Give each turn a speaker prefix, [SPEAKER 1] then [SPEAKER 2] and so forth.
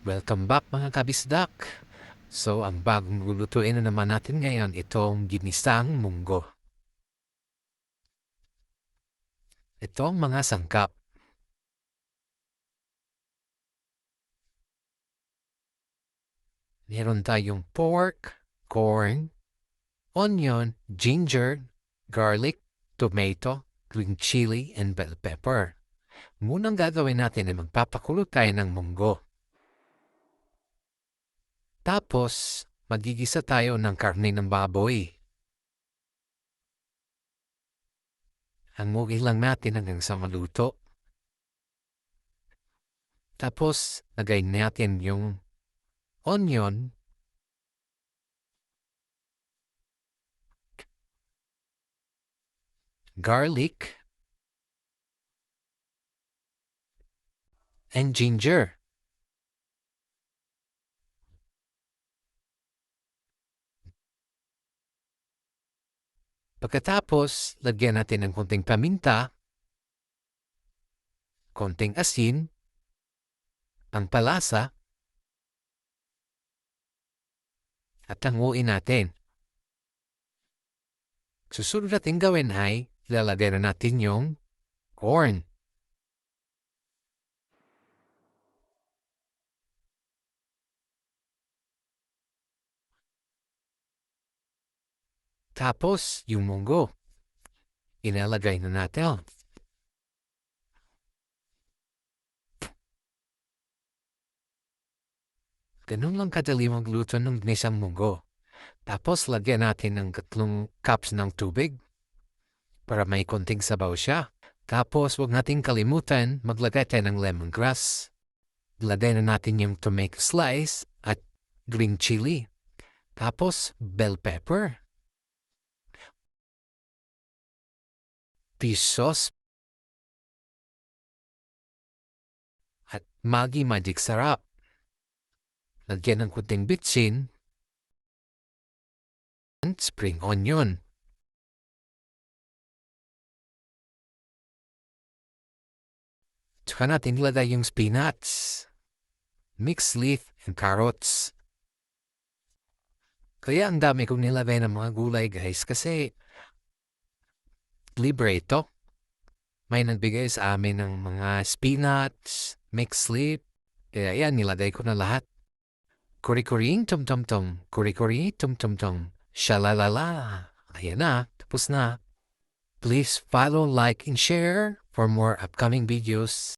[SPEAKER 1] Welcome back mga kabisdak. So, ang bagong lulutuin na naman natin ngayon itong ginisang munggo. Ito ang mga sangkap. Meron tayong pork, corn, onion, ginger, garlic, tomato, green chili, and bell pepper. Munang gagawin natin ay magpapakulo tayo ng munggo. Tapos, magigisa tayo ng karne ng baboy. Hanguin lang natin hanggang sa maluto. Tapos, lagay natin yung onion, garlic, and ginger. Pagkatapos, lagyan natin ng konting paminta, konting asin, ang palasa, at hanguin natin. Susunod natin gawin ay lalagay na natin yung corn. Tapos, yung munggo. Inalagay na natin. Ganun lang kadali magluto ng ginisang munggo. Tapos, lagyan natin ng 3 cups ng tubig para may konting sabaw siya. Tapos, huwag natin kalimutan maglagay tayo ng lemongrass. Lagay na natin yung tomato slice at green chili. Tapos, bell pepper. Fish sauce. At Maggi Magic Sarap. Lagyan ng kunting bitsin and spring onion. Tsaka natin ilagay yung spinach, mixed leaf, and carrots. Kaya ang dami kong nilagay ng mga gulay guys kasi libre ito. May nagbigay sa amin ng mga spinach, mixed leaf. Kaya yan, nilagay ko na lahat. Kuri-kuring tum-tum-tum, kuri-kuri tum-tum-tum, shalalala. Ayan na, tapos na. Please follow, like, and share for more upcoming videos.